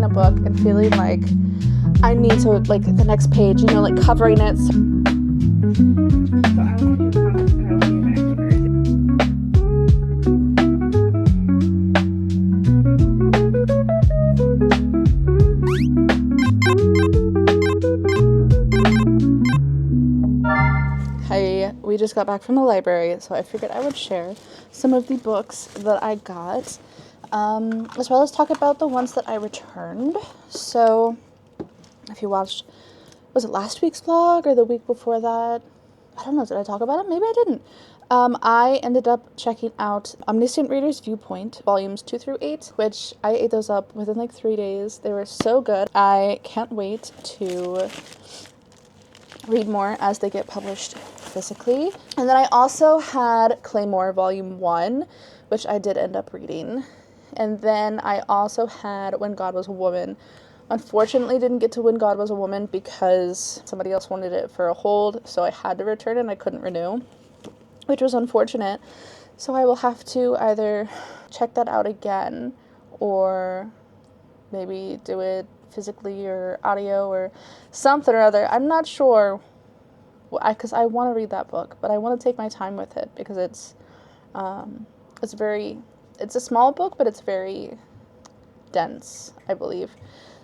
a book and feeling like I need to, like, the next page, you know, like covering it. So I want to do comments, but I want to get back to her. Hi, we just got back from the library, so I figured I would share some of the books that I got, as well as talk about the ones that I returned. So, if you watched, was it last week's vlog or the week before that? I don't know, did I talk about it? Maybe I didn't. I ended up checking out Omniscient Reader's Viewpoint, volumes 2 through 8, which I ate those up within like 3 days. They were so good. I can't wait to read more as they get published physically. And then I also had Claymore Volume 1, which I did end up reading. And then I also had When God Was a Woman. Unfortunately, didn't get to When God Was a Woman because somebody else wanted it for a hold, so I had to return it and I couldn't renew, which was unfortunate. So I will have to either check that out again or maybe do it physically or audio or something or other. I'm not sure, because I want to read that book, but I want to take my time with it because it's a small book, but it's very dense, I believe.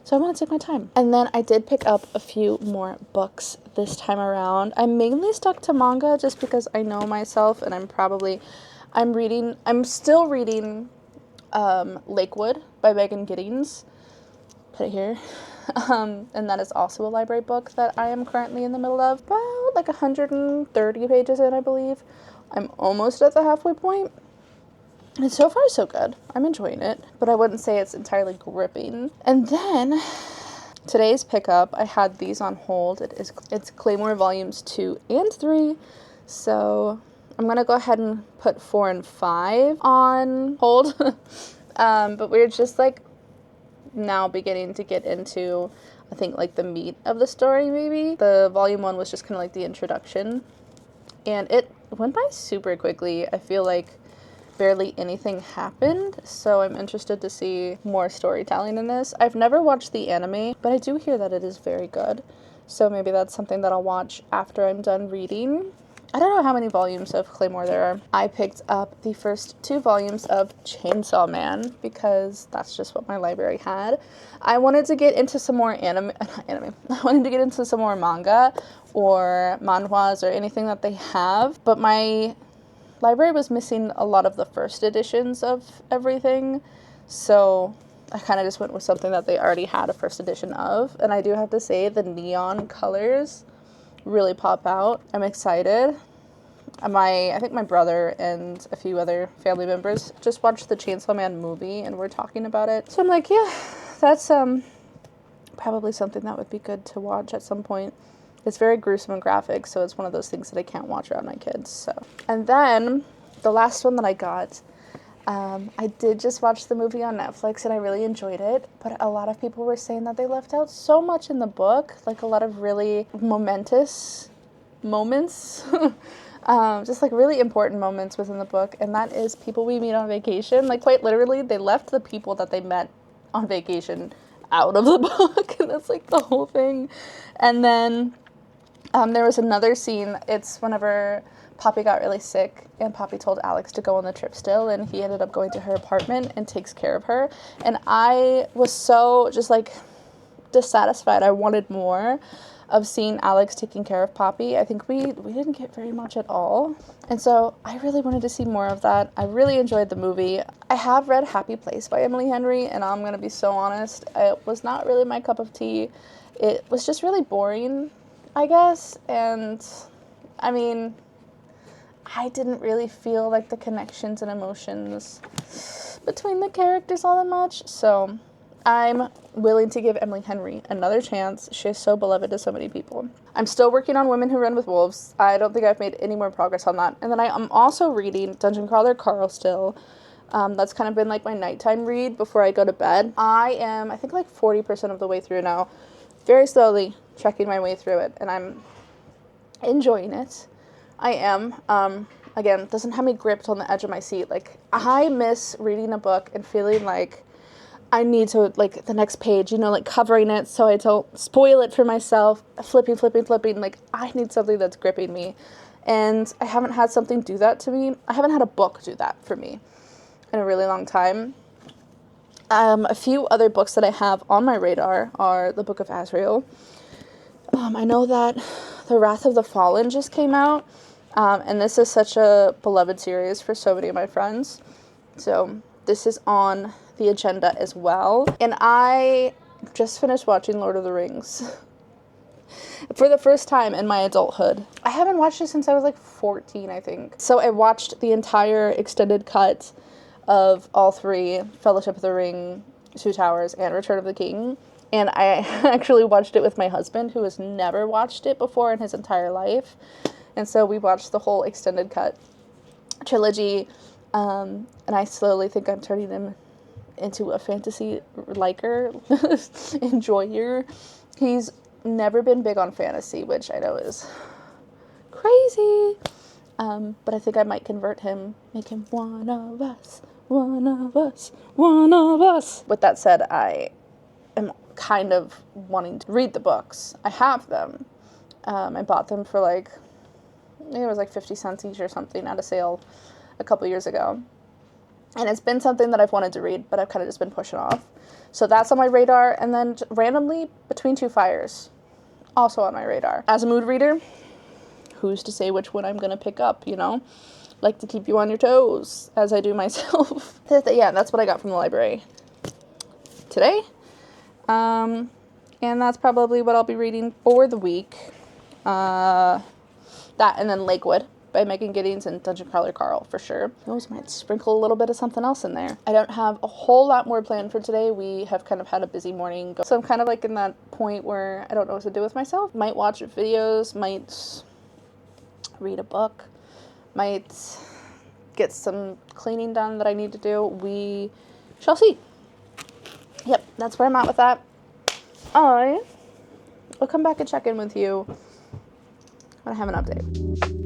So I want to take my time. And then I did pick up a few more books this time around. I mainly stuck to manga just because I know myself, and I'm still reading Lakewood by Megan Giddings. Put it here. And that is also a library book that I am currently in the middle of. About like 130 pages in, I believe. I'm almost at the halfway point. And so far, so good. I'm enjoying it, but I wouldn't say it's entirely gripping. And then today's pickup, I had these on hold. It's Claymore Volumes 2 and 3. So I'm going to go ahead and put 4 and 5 on hold. But we're just like now beginning to get into, I think, like the meat of the story, maybe. The volume 1 was just kind of like the introduction, and it went by super quickly. I feel like barely anything happened, so I'm interested to see more storytelling in this. I've never watched the anime, but I do hear that it is very good, so maybe that's something that I'll watch after I'm done reading. I don't know how many volumes of Claymore there are. I picked up the first 2 volumes of Chainsaw Man because that's just what my library had. I wanted to get into some more I wanted to get into some more manga or manhwas or anything that they have, but my library was missing a lot of the first editions of everything, so I kind of just went with something that they already had a first edition of. And I do have to say, the neon colors really pop out. I'm excited. I think my brother and a few other family members just watched the Chainsaw Man movie and we're talking about it. So I'm like, yeah, that's probably something that would be good to watch at some point. It's very gruesome and graphic, so it's one of those things that I can't watch around my kids. So, and then the last one that I got, I did just watch the movie on Netflix and I really enjoyed it, but a lot of people were saying that they left out so much in the book, like a lot of really momentous moments, just like really important moments within the book, and that is people we meet on vacation. Like quite literally, they left the people that they met on vacation out of the book, and that's like the whole thing. And then there was another scene. It's whenever Poppy got really sick and Poppy told Alex to go on the trip still, and he ended up going to her apartment and takes care of her. And I was so just like dissatisfied. I wanted more of seeing Alex taking care of Poppy. I think we didn't get very much at all. And so I really wanted to see more of that. I really enjoyed the movie. I have read Happy Place by Emily Henry, and I'm going to be so honest, it was not really my cup of tea. It was just really boring, I guess. And I mean, I didn't really feel like the connections and emotions between the characters all that much. So I'm willing to give Emily Henry another chance. She is so beloved to so many people. I'm still working on Women Who Run with Wolves. I don't think I've made any more progress on that. And then I'm also reading Dungeon Crawler Carl still. That's kind of been like my nighttime read before I go to bed. I think like 40% of the way through now. Very slowly trekking my way through it, and I'm enjoying it. I am. Again, doesn't have me gripped on the edge of my seat. Like, I miss reading a book and feeling like I need to, like, the next page, you know, like, covering it so I don't spoil it for myself, flipping, like, I need something that's gripping me, and I haven't had something do that to me. I haven't had a book do that for me in a really long time. A few other books that I have on my radar are the Book of Azrael. I know that The Wrath of the Fallen just came out, and this is such a beloved series for so many of my friends, so this is on the agenda as well. And I just finished watching Lord of the Rings for the first time in my adulthood. I haven't watched it since I was like 14, I think. So I watched the entire extended cut of all three, Fellowship of the Ring, Two Towers, and Return of the King. And I actually watched it with my husband, who has never watched it before in his entire life. And so we watched the whole extended cut trilogy. And I slowly think I'm turning him into a fantasy liker, enjoyer. He's never been big on fantasy, which I know is crazy. But I think I might convert him, make him one of us, one of us, one of us. With that said, I am kind of wanting to read the books. I have them. I bought them for like, I think it was like 50 cents each or something at a sale a couple years ago. And it's been something that I've wanted to read, but I've kind of just been pushing off. So that's on my radar. And then randomly, Between Two Fires, also on my radar. As a mood reader, who's to say which one I'm going to pick up, you know? Like to keep you on your toes, as I do myself. Yeah, that's what I got from the library today. And that's probably what I'll be reading for the week. That and then Lakewood by Megan Giddings and Dungeon Crawler Carl, for sure. Those might sprinkle a little bit of something else in there. I don't have a whole lot more planned for today. We have kind of had a busy morning. So I'm kind of like in that point where I don't know what to do with myself. Might watch videos, might read a book, might get some cleaning done that I need to do. We shall see. Yep, that's where I'm at with that. I will come back and check in with you when I have an update.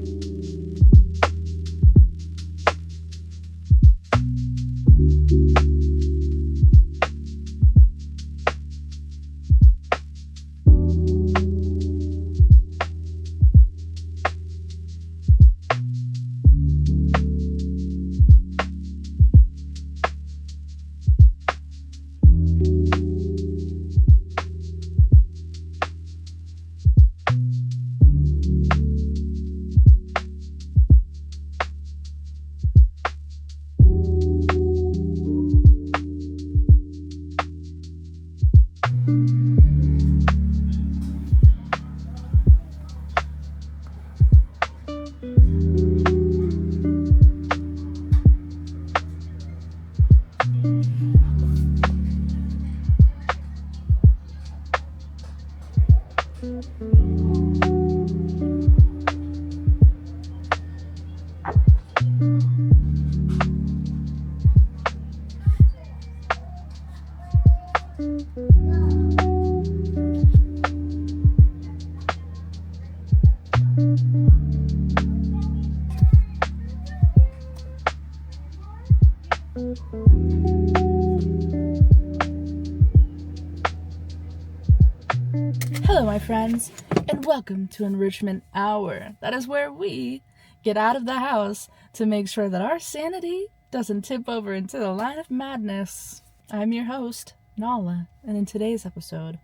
Hello, my friends, and welcome to Enrichment Hour. That is where we get out of the house to make sure that our sanity doesn't tip over into the line of madness. I'm your host, Nala, and in today's episode,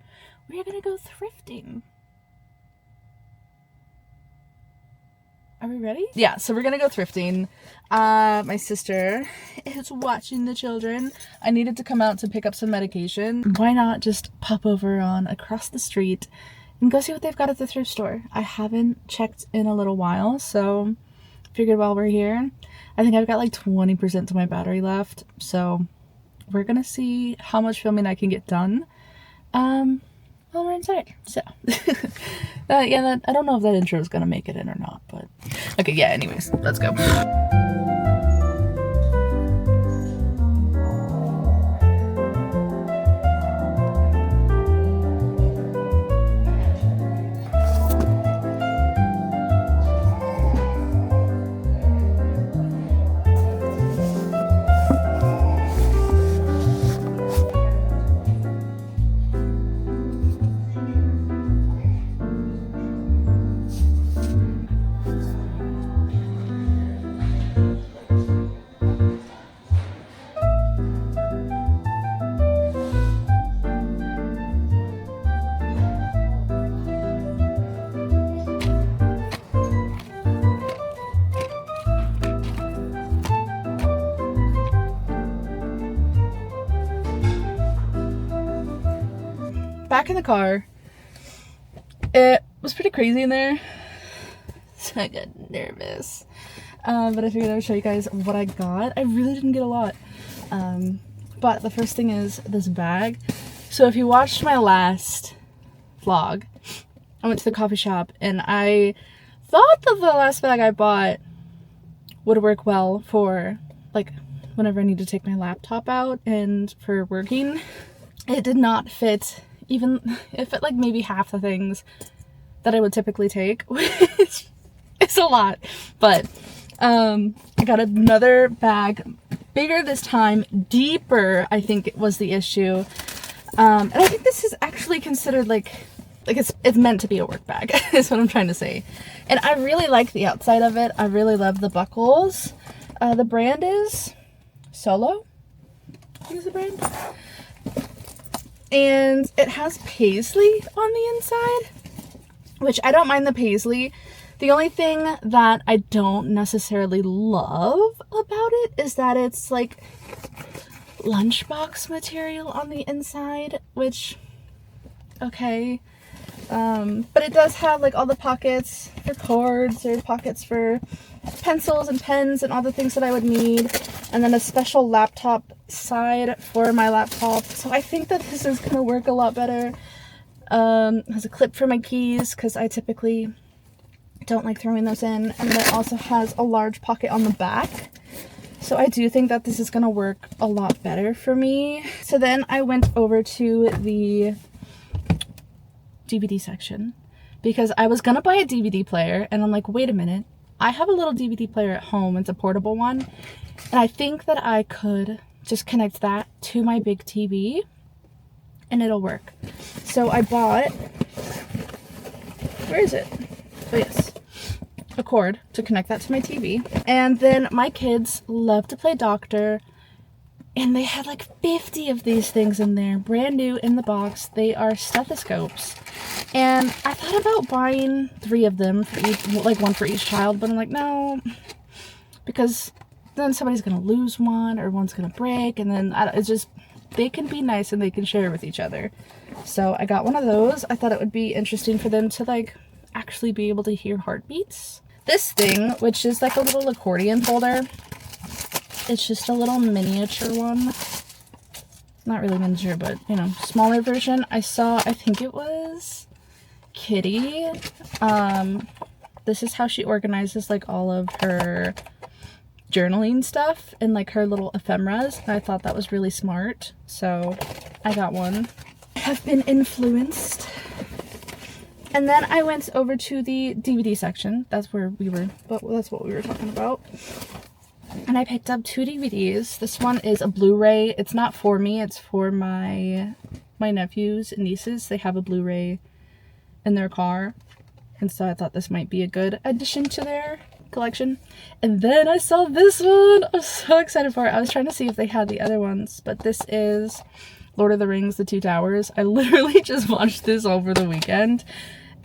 we are going to go thrifting. Are we ready? Yeah, so we're going to go thrifting. My sister is watching the children. I needed to come out to pick up some medication. Why not just pop over on across the street and go see what they've got at the thrift store? I haven't checked in a little while, so figured while we're here. I think I've got like 20% of my battery left, so we're going to see how much filming I can get done. Well, we're inside, so I don't know if that intro is gonna make it in or not, but okay, yeah, anyways, let's go. back in the car. It was pretty crazy in there, so I got nervous. But I figured I would show you guys what I got. I really didn't get a lot. But the first thing is this bag. So if you watched my last vlog, I went to the coffee shop and I thought that the last bag I bought would work well for like whenever I need to take my laptop out and for working. It did not fit, even it fit like maybe half the things that I would typically take, which is a lot. But I got another bag, bigger this time, deeper, I think it was the issue. And I think this is actually considered like it's meant to be a work bag, is what I'm trying to say. And I really like the outside of it. I really love the buckles. The brand is Solo, I think is the brand. And it has paisley on the inside, which I don't mind the paisley. The only thing that I don't necessarily love about it is that it's like lunchbox material on the inside, which, okay. But it does have like all the pockets for cords or pockets for pencils and pens and all the things that I would need. And then a special laptop side for my laptop. So I think that this is going to work a lot better. It has a clip for my keys because I typically don't like throwing those in. And then it also has a large pocket on the back. So I do think that this is going to work a lot better for me. So then I went over to the DVD section because I was gonna buy a DVD player and I'm like, wait a minute, I have a little DVD player at home. It's a portable one, and I think that I could just connect that to my big TV and it'll work. So I bought, where is it? Oh yes, a cord to connect that to my TV. And then my kids love to play doctor, and they had like 50 of these things in there, brand new in the box. They are stethoscopes. And I thought about buying 3 of them for each, like one for each child, but I'm like, no, because then somebody's gonna lose one or one's gonna break, and then it's just, they can be nice and they can share with each other. So I got one of those. I thought it would be interesting for them to like actually be able to hear heartbeats. This thing, which is like a little accordion holder, it's just a little miniature one. Not really miniature, but you know, smaller version. I saw, I think it was Kitty. This is how she organizes like all of her journaling stuff and like her little ephemeras. And I thought that was really smart, so I got one. I have been influenced. And then I went over to the DVD section. That's where we were, but that's what we were talking about. And I picked up 2 DVDs. This one is a Blu-ray. It's not for me, it's for my nephews and nieces. They have a Blu-ray in their car, and so I thought this might be a good addition to their collection. And then I saw this one. I'm so excited for it. I was trying to see if they had the other ones, but this is Lord of the Rings, The Two Towers. I literally just watched this over the weekend,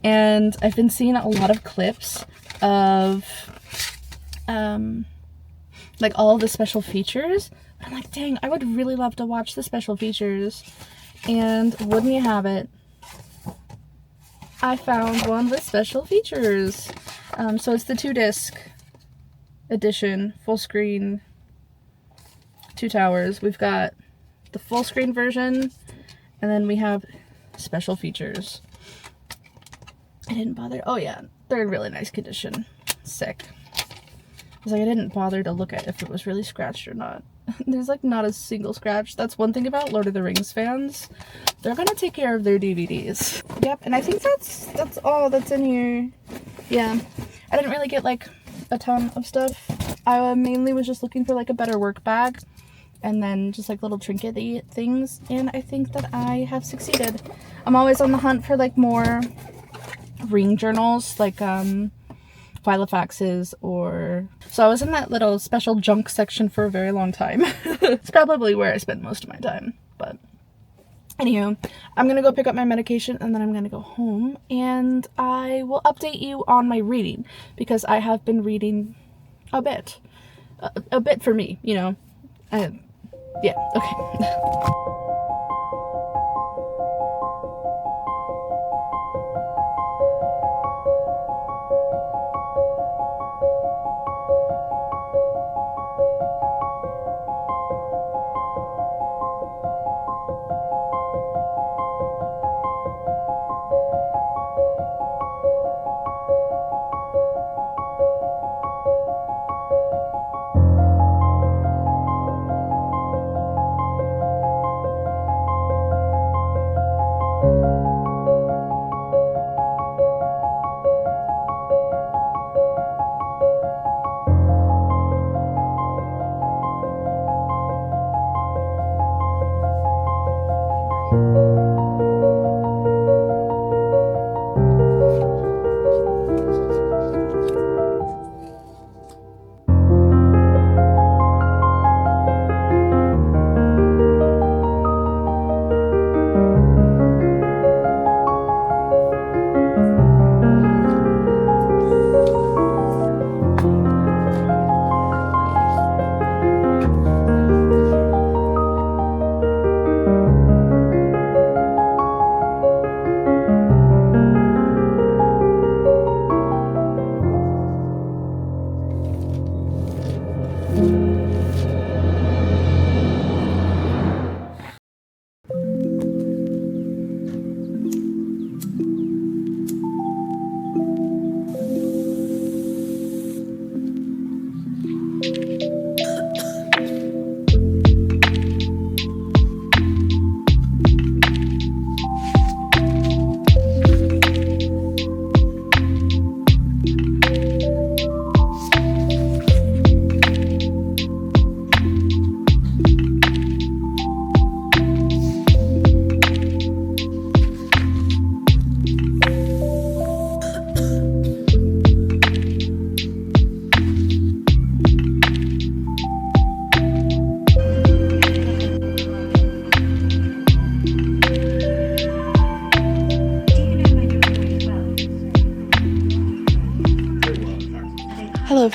and I've been seeing a lot of clips of like all of the special features. I'm like, dang, I would really love to watch the special features. And wouldn't you have it, I found one with special features. So it's the 2-disc edition, full screen, Two Towers. We've got the full screen version, and then we have special features. I didn't bother. Oh yeah, they're in really nice condition. Sick. I was like, I didn't bother to look at if it was really scratched or not. There's like not a single scratch. That's one thing about Lord of the Rings fans. They're gonna take care of their DVDs. Yep, and I think that's all that's in here. Yeah, I didn't really get like a ton of stuff. I mainly was just looking for like a better work bag and then just like little trinket-y things, and I think that I have succeeded. I'm always on the hunt for like more ring journals, like Filofaxes, or so I was in that little special junk section for a very long time. It's probably where I spend most of my time. But anywho, I'm gonna go pick up my medication and then I'm gonna go home, and I will update you on my reading, because I have been reading a bit for me, you know. Yeah, okay.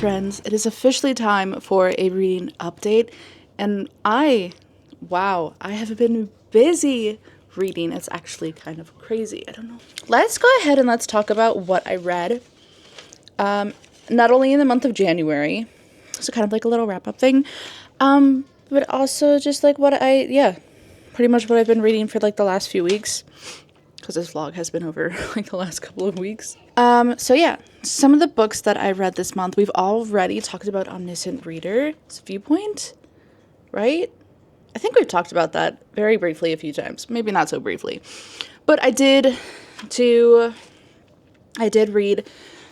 friends, it is officially time for a reading update, and I have been busy reading. It's actually kind of crazy. I don't know. Let's go ahead and let's talk about what I read, not only in the month of January, so kind of like a little wrap-up thing, but also just like pretty much what I've been reading for like the last few weeks, because this vlog has been over like the last couple of weeks. So yeah, some of the books that I read this month, we've already talked about Omniscient Reader's Viewpoint, right? I think we've talked about that very briefly a few times, maybe not so briefly, but I did read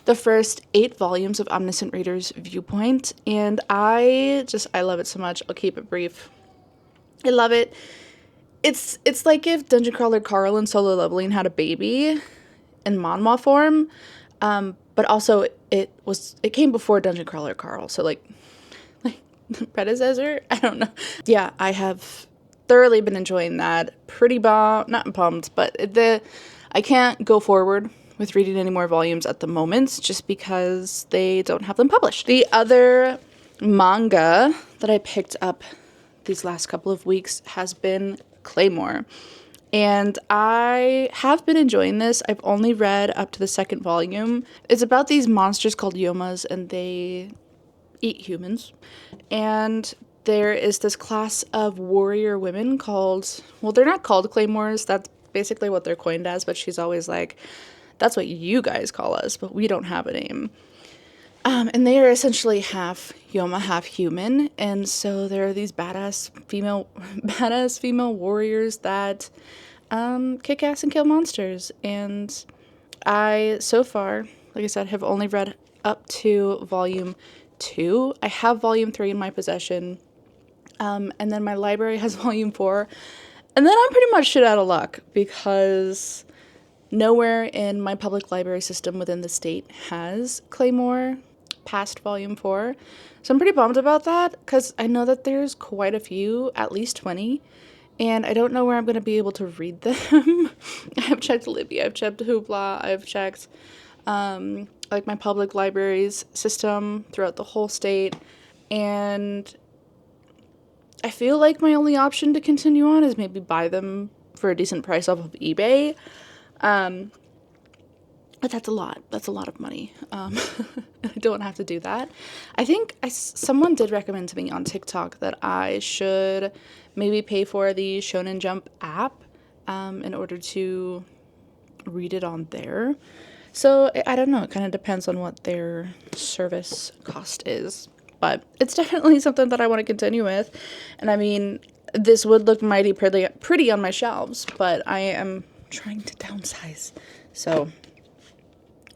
the first 8 volumes of Omniscient Reader's Viewpoint, and I love it so much. I'll keep it brief. I love it. It's like if Dungeon Crawler Carl and Solo Leveling had a baby in manhwa form, but also it came before Dungeon Crawler Carl, so like predecessor. I don't know. Yeah, I have thoroughly been enjoying that. Not pumped, but I can't go forward with reading any more volumes at the moment just because they don't have them published. The other manga that I picked up these last couple of weeks has been Claymore, and I have been enjoying this. I've only read up to the 2nd volume. It's about these monsters called yomas, and they eat humans, and there is this class of warrior women they're not called Claymores, that's basically what they're coined as, but she's always like, that's what you guys call us, but we don't have a name. And they are essentially half Yoma, half human, and so there are these badass female warriors that kick ass and kill monsters. And I, so far, like I said, have only read up to volume 2. I have volume 3 in my possession, and then my library has volume 4, and then I'm pretty much shit out of luck because nowhere in my public library system within the state has Claymore past volume 4. So I'm pretty bummed about that because I know that there's quite a few, at least 20, and I don't know where I'm going to be able to read them. I've checked Libby, I've checked Hoopla, I've checked like my public libraries system throughout the whole state, and I feel like my only option to continue on is maybe buy them for a decent price off of eBay. But that's a lot. That's a lot of money. I don't have to do that. I think someone did recommend to me on TikTok that I should maybe pay for the Shonen Jump app in order to read it on there. So I don't know. It kind of depends on what their service cost is. But it's definitely something that I want to continue with. And I mean, this would look mighty pretty on my shelves, but I am trying to downsize. So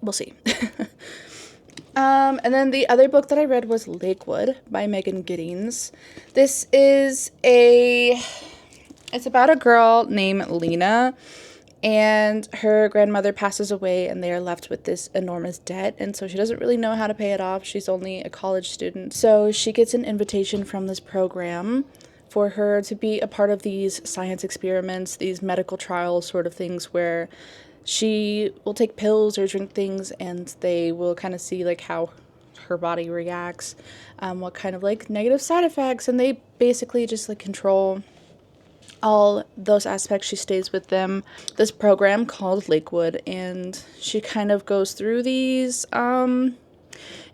we'll see. And then the other book that I read was Lakewood by Megan Giddings. This is it's about a girl named Lena, and her grandmother passes away and they are left with this enormous debt, and so she doesn't really know how to pay it off. She's only a college student. So she gets an invitation from this program for her to be a part of these science experiments, these medical trials sort of things where she will take pills or drink things and they will kind of see like how her body reacts, what kind of like negative side effects, and they basically just like control all those aspects. She stays with them, this program called Lakewood, and she kind of goes through these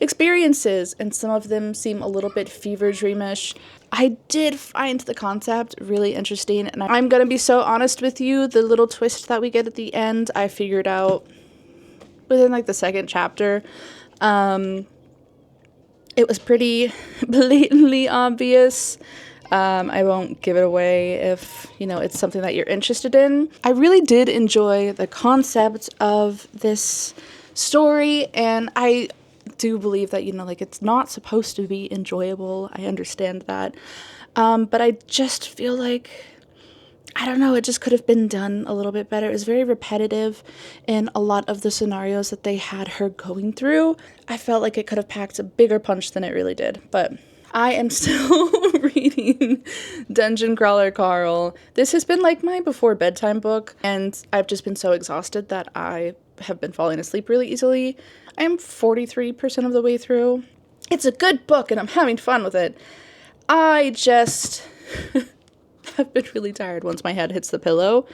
experiences, and some of them seem a little bit fever dreamish. I did find the concept really interesting, and I'm gonna be so honest with you, the little twist that we get at the end, I figured out within like the 2nd chapter. It was pretty blatantly obvious. I won't give it away if, it's something that you're interested in. I really did enjoy the concept of this story, and I do believe that, it's not supposed to be enjoyable. I understand that. But I just feel like, I don't know, it just could have been done a little bit better. It was very repetitive in a lot of the scenarios that they had her going through. I felt like it could have packed a bigger punch than it really did, but I am still reading Dungeon Crawler Carl. This has been like my before bedtime book, and I've just been so exhausted that I have been falling asleep really easily. I am 43% of the way through, it's a good book and I'm having fun with it. I just have been really tired once my head hits the pillow,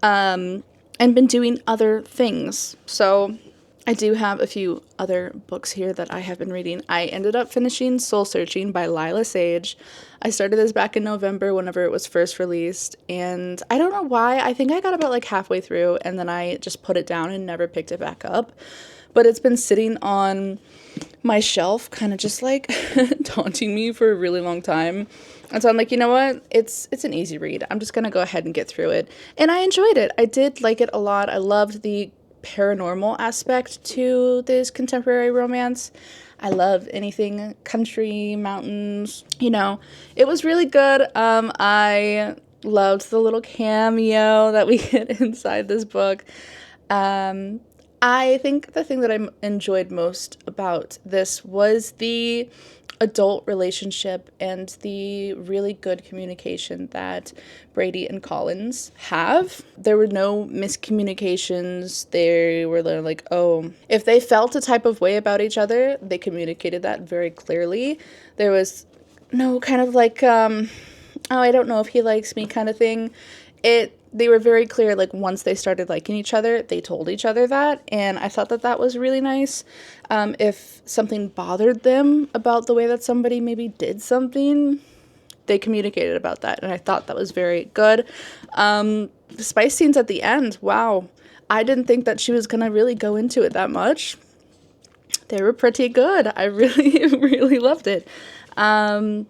and been doing other things. So I do have a few other books here that I have been reading. I ended up finishing Soul Searching by Lila Sage. I started this back in November whenever it was first released, and I don't know why. I think I got about like halfway through and then I just put it down and never picked it back up. But it's been sitting on my shelf, kind of just like taunting me for a really long time. And so I'm like, you know what? It's an easy read. I'm just gonna go ahead and get through it. And I enjoyed it. I did like it a lot. I loved the paranormal aspect to this contemporary romance. I love anything country, mountains, you know. It was really good. I loved the little cameo that we get inside this book. I think the thing that I enjoyed most about this was the adult relationship and the really good communication that Brady and Collins have. There were no miscommunications. They were like, oh, if they felt a type of way about each other, they communicated that very clearly. There was no kind of like, oh, I don't know if he likes me kind of thing. They were very clear, like, once they started liking each other, they told each other that, and I thought that that was really nice. If something bothered them about the way that somebody maybe did something, they communicated about that, and I thought that was very good. The spice scenes at the end, wow. I didn't think that she was gonna really go into it that much. They were pretty good. I really, really loved it. I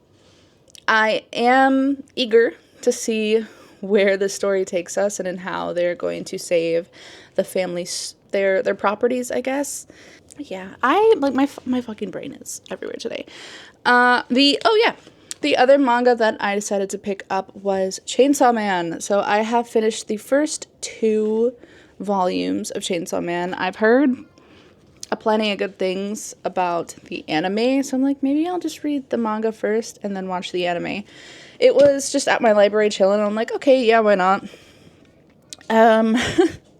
am eager to see where the story takes us and in how they're going to save the families, their properties, I guess. Yeah, I like my fucking brain is everywhere today. The other manga that I decided to pick up was Chainsaw Man. So I have finished the first 2 volumes of Chainsaw Man. I've heard plenty of good things about the anime, so I'm like, maybe I'll just read the manga first and then watch the anime. It was just at my library chilling, and I'm like, okay, yeah, why not?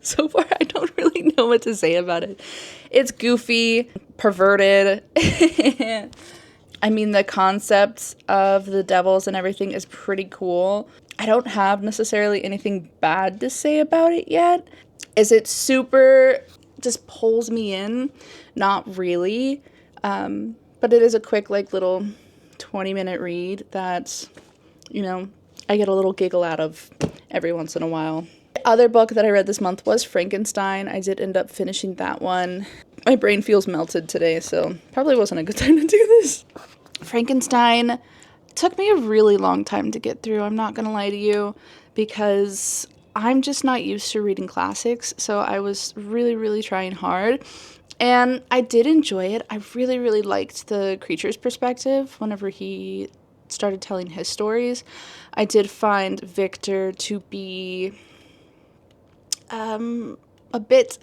So far, I don't really know what to say about it. It's goofy, perverted. I mean, the concept of the devils and everything is pretty cool. I don't have necessarily anything bad to say about it yet. Is it super, just pulls me in? Not really. But it is a quick, like, little 20-minute read that, you know, I get a little giggle out of every once in a while. The other book that I read this month was Frankenstein. I did end up finishing that one. My brain feels melted today, so probably wasn't a good time to do this. Frankenstein took me a really long time to get through, I'm not gonna lie to you, because I'm just not used to reading classics, so I was really, really trying hard. And I did enjoy it. I really, really liked the creature's perspective whenever he started telling his stories. I did find Victor to be a bit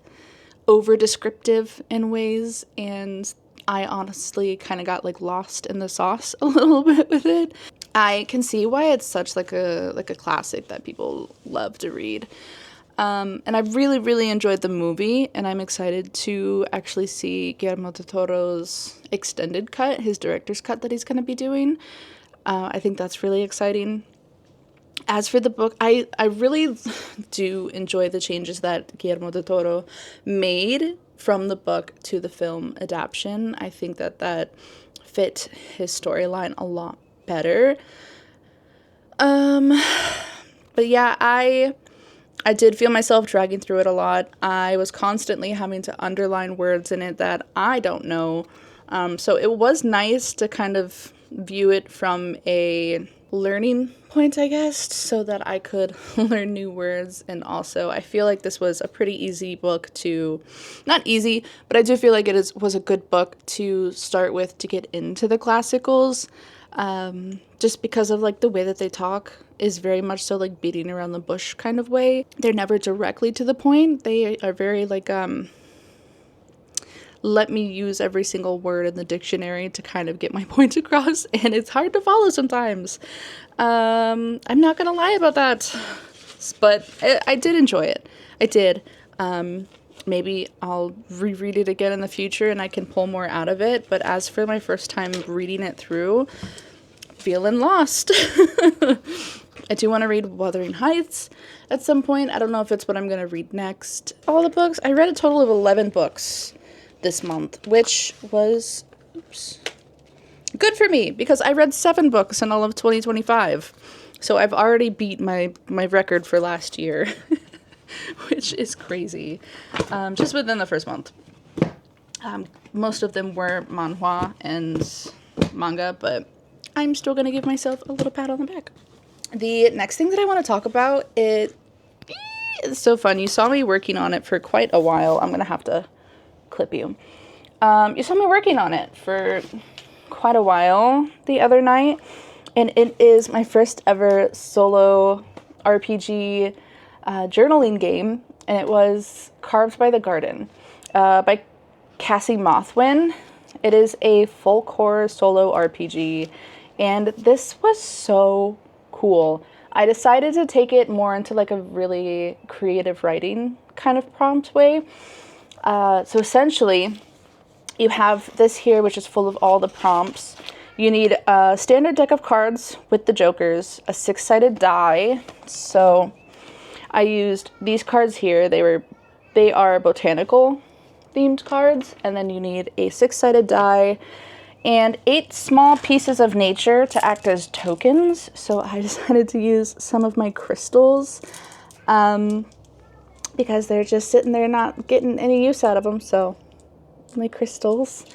over descriptive in ways, and I honestly kind of got like lost in the sauce a little bit with it. I can see why it's such like a classic that people love to read. And I really, really enjoyed the movie, and I'm excited to actually see Guillermo del Toro's extended cut, his director's cut that he's going to be doing. I think that's really exciting. As for the book, I really do enjoy the changes that Guillermo del Toro made from the book to the film adaptation. I think that fit his storyline a lot better. But yeah, I did feel myself dragging through it a lot. I was constantly having to underline words in it that I don't know. So it was nice to kind of view it from a learning point, I guess, so that I could learn new words. And also, I feel like this was a pretty easy book to, not easy, but I do feel like was a good book to start with to get into the classicals. Just because of like the way that they talk is very much so like beating around the bush kind of way. They're never directly to the point. They are very like, let me use every single word in the dictionary to kind of get my point across, and it's hard to follow sometimes. I'm not gonna lie about that, but I did enjoy it. I did. maybe I'll reread it again in the future and I can pull more out of it. But as for my first time reading it through, feeling lost. I do want to read Wuthering Heights at some point. I don't know if it's what I'm going to read next. All the books. I read a total of 11 books this month, which was good for me because I read 7 books in all of 2025. So I've already beat my record for last year, which is crazy. Just within the first month. Most of them were manhwa and manga, but I'm still going to give myself a little pat on the back. The next thing that I want to talk about, it's so fun. You saw me working on it for quite a while. I'm going to have to clip you. You saw me working on it for quite a while the other night, and it is my first ever solo RPG journaling game, and it was Carved by the Garden by Cassie Mothwin. It is a full core solo RPG, and this was so cool. I decided to take it more into like a really creative writing kind of prompt way. So essentially, you have this here, which is full of all the prompts. You need a standard deck of cards with the jokers, a 6-sided die. So I used these cards here. They are botanical themed cards, and then you need a 6-sided die and 8 small pieces of nature to act as tokens. So I decided to use some of my crystals because they're just sitting there not getting any use out of them. So my crystals.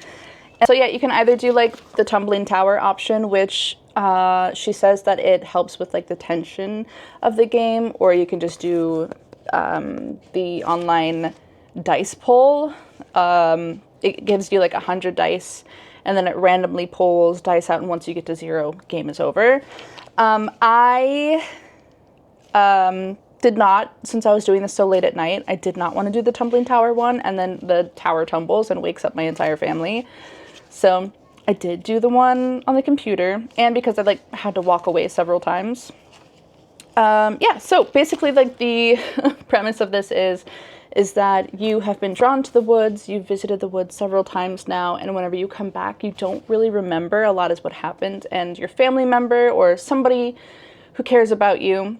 And so yeah, you can either do like the tumbling tower option, which she says that it helps with like the tension of the game, or you can just do the online dice pull. It gives you like 100 dice, and then it randomly pulls dice out, and once you get to 0, game is over. I did not, since I was doing this so late at night, I did not want to do the tumbling tower one, and then the tower tumbles and wakes up my entire family. So I did do the one on the computer, and because I like had to walk away several times. Yeah, so basically like the premise of this is that you have been drawn to the woods, you've visited the woods several times now, and whenever you come back, you don't really remember a lot is what happened, and your family member or somebody who cares about you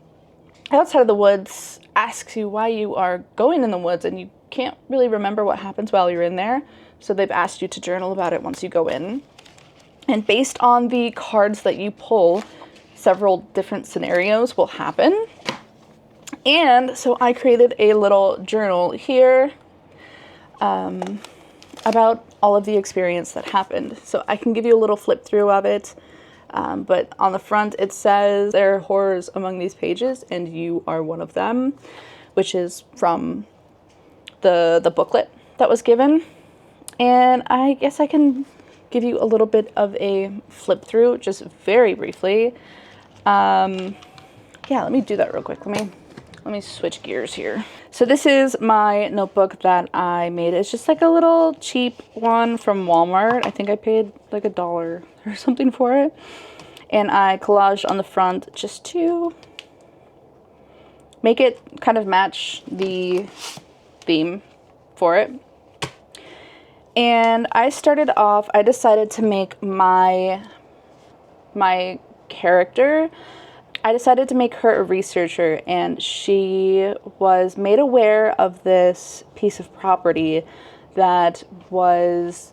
outside of the woods asks you why you are going in the woods, and you can't really remember what happens while you're in there, so they've asked you to journal about it once you go in. And based on the cards that you pull, several different scenarios will happen. And so I created a little journal here about all of the experience that happened. So I can give you a little flip through of it. But on the front, it says there are horrors among these pages, and you are one of them, which is from the booklet that was given. And I guess I can give you a little bit of a flip through, just very briefly. Yeah, let me do that real quick. Let me switch gears here. So this is my notebook that I made. It's just like a little cheap one from Walmart. I think I paid like $1 or something for it. And I collaged on the front just to make it kind of match the theme for it. And I started off, I decided to make my character, I decided to make her a researcher, and she was made aware of this piece of property that was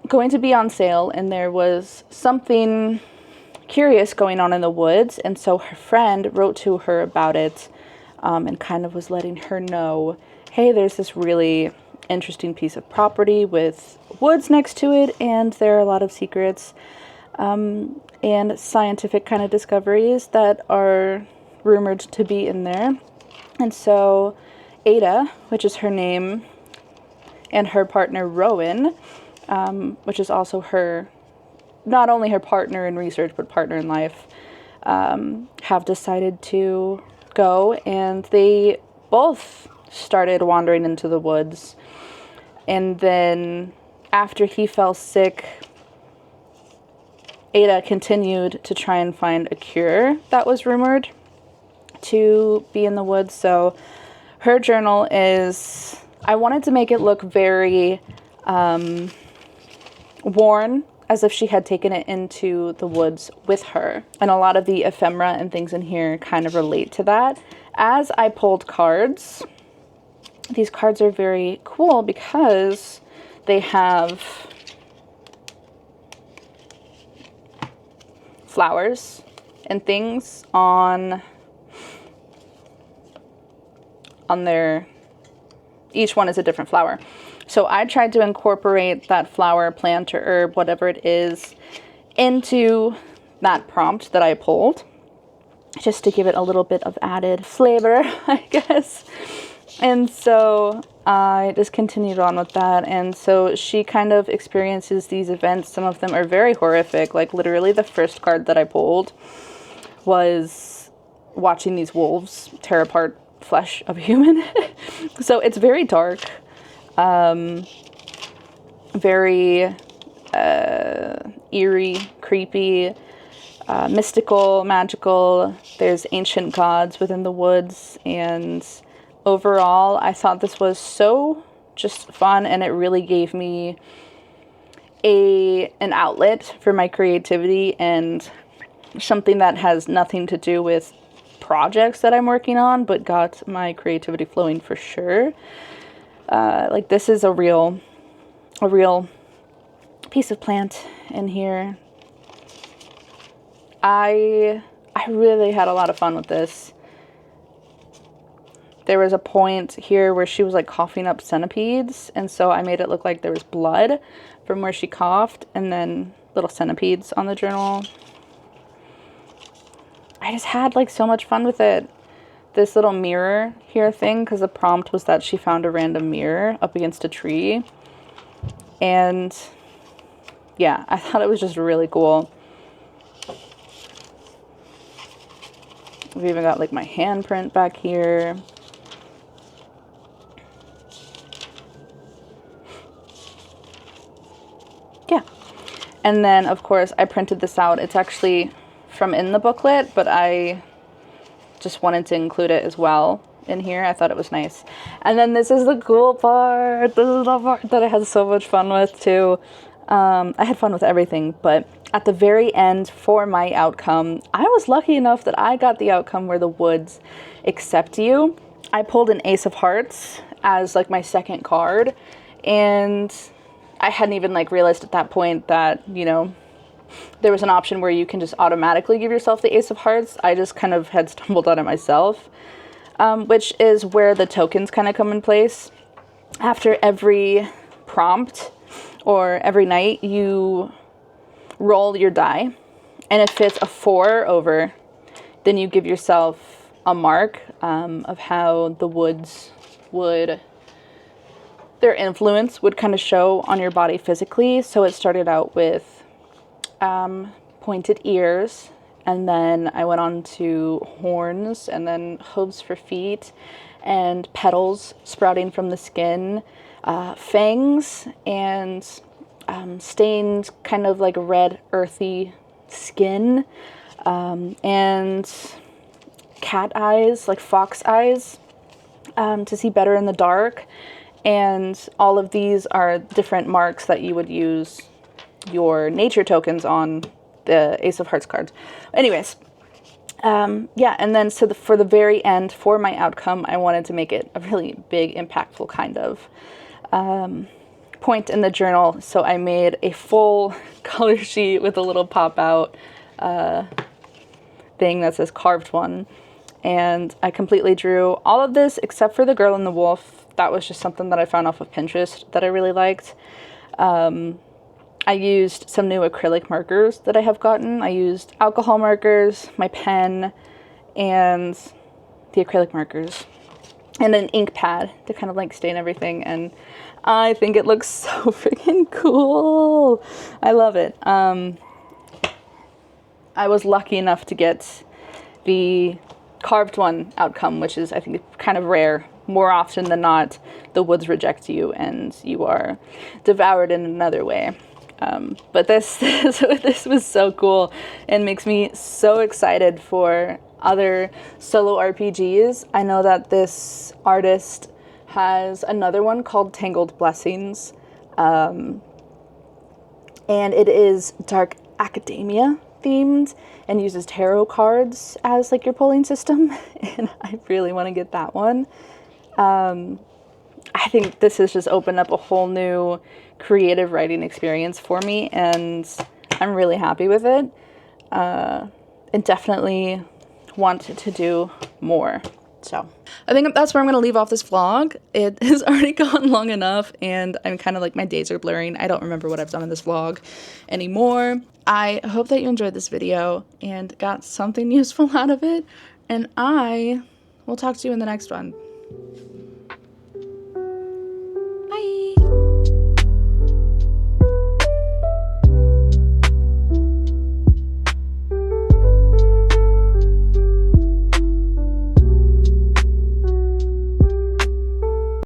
going to be on sale, and there was something curious going on in the woods, and so her friend wrote to her about it, and kind of was letting her know, hey, there's this really interesting piece of property with woods next to it, and there are a lot of secrets and scientific kind of discoveries that are rumored to be in there. And so Ada, which is her name, and her partner Rowan, which is also her, not only her partner in research, but partner in life, have decided to go, and they both started wandering into the woods. And then after he fell sick, Ada continued to try and find a cure that was rumored to be in the woods. So her journal is, I wanted to make it look very worn, as if she had taken it into the woods with her. And a lot of the ephemera and things in here kind of relate to that. As I pulled cards, these cards are very cool because they have flowers and things on their, each one is a different flower. So I tried to incorporate that flower, plant, or herb, whatever it is, into that prompt that I pulled, just to give it a little bit of added flavor, I guess. And so I just continued on with that. And so she kind of experiences these events. Some of them are very horrific. Like literally the first card that I pulled was watching these wolves tear apart flesh of a human. So it's very dark, very eerie, creepy, mystical, magical. There's ancient gods within the woods, and overall I thought this was so just fun, and it really gave me an outlet for my creativity and something that has nothing to do with projects that I'm working on, but got my creativity flowing for sure. Like this is a real piece of plant in here. I really had a lot of fun with this. There was a point here where she was like coughing up centipedes, and so I made it look like there was blood from where she coughed, and then little centipedes on the journal. I just had like so much fun with it. This little mirror here thing, because the prompt was that she found a random mirror up against a tree. And yeah, I thought it was just really cool. We've even got like my handprint back here. Yeah. And then of course I printed this out. It's actually from in the booklet, but I just wanted to include it as well in here. I thought it was nice. And then this is the cool part. This is the part that I had so much fun with too. I had fun with everything, but at the very end for my outcome, I was lucky enough that I got the outcome where the woods accept you. I pulled an Ace of Hearts as like my second card, and I hadn't even like realized at that point that, you know, there was an option where you can just automatically give yourself the Ace of Hearts. I just kind of had stumbled on it myself, which is where the tokens kind of come in place. After every prompt or every night, you roll your die, and if it's a 4 or over, then you give yourself a mark of how the woods would, their influence would kind of show on your body physically. So it started out with pointed ears, and then I went on to horns, and then hooves for feet, and petals sprouting from the skin, fangs, and stained kind of like red earthy skin, and cat eyes, like fox eyes, to see better in the dark. And all of these are different marks that you would use your nature tokens on the Ace of Hearts cards. Anyways, yeah, and then so for the very end, for my outcome, I wanted to make it a really big, impactful kind of point in the journal. So I made a full color sheet with a little pop-out thing that says carved one. And I completely drew all of this except for the girl and the wolf. That was just something that I found off of Pinterest that I really liked. I used some new acrylic markers that I have gotten. I used alcohol markers, my pen, and the acrylic markers, and an ink pad to kind of like stain everything. And I think it looks so freaking cool. I love it. I was lucky enough to get the carved one outcome, which is, I think, kind of rare. More often than not, the woods reject you and you are devoured in another way. But this was so cool and makes me so excited for other solo RPGs. I know that this artist has another one called Tangled Blessings, and it is dark academia themed and uses tarot cards as like your pulling system, and I really want to get that one. I think this has just opened up a whole new creative writing experience for me, and I'm really happy with it, and definitely want to do more. So I think that's where I'm going to leave off this vlog. It has already gone long enough, and I'm kind of like, my days are blurring. I don't remember what I've done in this vlog anymore. I hope that you enjoyed this video and got something useful out of it, and I will talk to you in the next one.